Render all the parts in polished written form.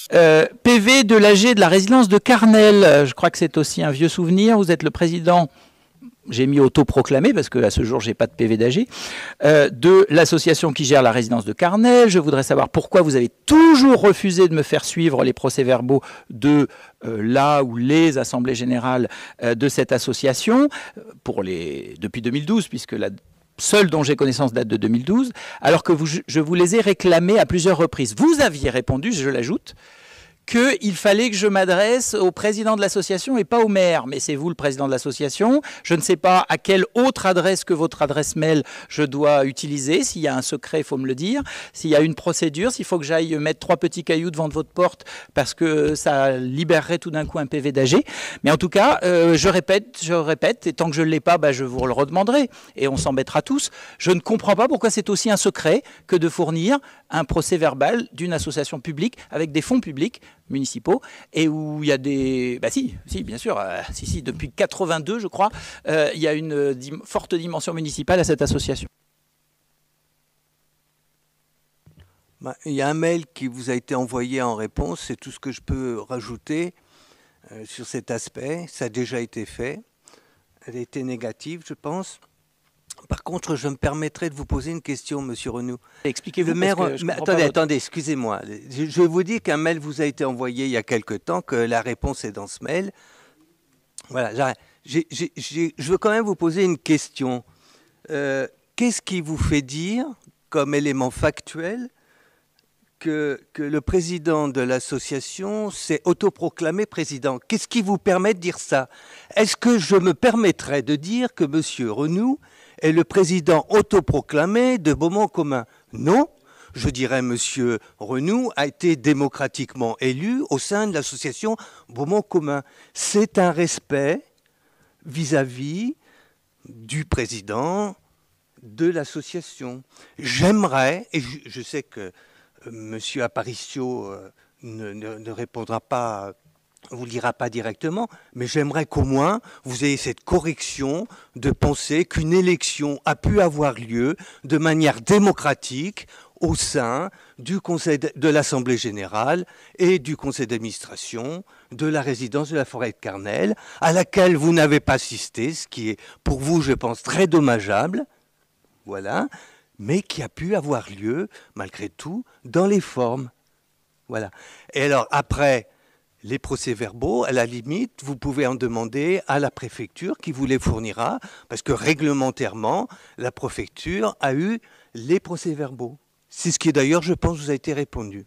PV de l'AG de la résidence de Carnel. Je crois que c'est aussi un vieux souvenir. Vous êtes le président, j'ai mis autoproclamé parce qu'à ce jour, je n'ai pas de PV d'AG, de l'association qui gère la résidence de Carnel. Je voudrais savoir pourquoi vous avez toujours refusé de me faire suivre les procès-verbaux de la ou les assemblées générales de cette association depuis 2012, puisque la seule dont j'ai connaissance date de 2012, alors que je vous les ai réclamés à plusieurs reprises. Vous aviez répondu, je l'ajoute, qu'il fallait que je m'adresse au président de l'association et pas au maire. Mais c'est vous le président de l'association. Je ne sais pas à quelle autre adresse que votre adresse mail je dois utiliser. S'il y a un secret, il faut me le dire. S'il y a une procédure, s'il faut que j'aille mettre 3 petits cailloux devant votre porte parce que ça libérerait tout d'un coup un PV d'AG. Mais en tout cas, je répète, et tant que je ne l'ai pas, je vous le redemanderai. Et on s'embêtera tous. Je ne comprends pas pourquoi c'est aussi un secret que de fournir un procès verbal d'une association publique avec des fonds publics municipaux et où il y a des... si, bien sûr, depuis 82, je crois, il y a une forte dimension municipale à cette association. Il y a un mail qui vous a été envoyé en réponse, c'est tout ce que je peux rajouter sur cet aspect. Ça a déjà été fait. Elle a été négative, je pense. Par contre, je me permettrai de vous poser une question, Monsieur Renou. Expliquez-vous. Attendez, excusez-moi. Je vous dis qu'un mail vous a été envoyé il y a quelque temps, que la réponse est dans ce mail. Voilà, je veux quand même vous poser une question. Qu'est-ce qui vous fait dire, comme élément factuel, que le président de l'association s'est autoproclamé président? Qu'est-ce qui vous permet de dire ça? Est-ce que je me permettrais de dire que Monsieur Renou est le président autoproclamé de Beaumont commun? Non, je dirais Monsieur Renou a été démocratiquement élu au sein de l'association Beaumont commun. C'est un respect vis-à-vis du président de l'association. J'aimerais, et je sais que Monsieur Aparicio ne répondra pas, vous le dira pas directement, mais j'aimerais qu'au moins vous ayez cette correction de penser qu'une élection a pu avoir lieu de manière démocratique au sein du conseil de l'Assemblée générale et du conseil d'administration de la résidence de la forêt de Carnel, à laquelle vous n'avez pas assisté, ce qui est pour vous, je pense, très dommageable, voilà, mais qui a pu avoir lieu, malgré tout, dans les formes. Voilà. Et alors, après les procès-verbaux, à la limite, vous pouvez en demander à la préfecture qui vous les fournira, parce que réglementairement, la préfecture a eu les procès-verbaux. C'est ce qui, d'ailleurs, je pense, vous a été répondu.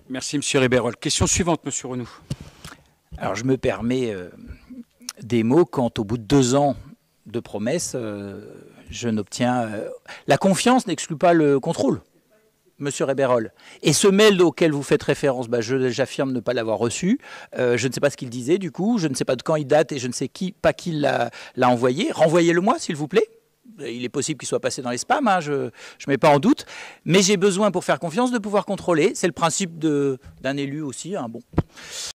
Merci, M. Ribérol. Question suivante, M. Renou. Alors, je me permets des mots quand, au bout de 2 ans de promesses, je n'obtiens... la confiance n'exclut pas le contrôle, Monsieur Ribérol. Et ce mail auquel vous faites référence, j'affirme ne pas l'avoir reçu. Je ne sais pas ce qu'il disait, du coup. Je ne sais pas de quand il date et je ne sais pas qui l'a envoyé. Renvoyez-le-moi, s'il vous plaît. Il est possible qu'il soit passé dans les spams, je ne mets pas en doute. Mais j'ai besoin, pour faire confiance, de pouvoir contrôler. C'est le principe d'un élu aussi. Bon.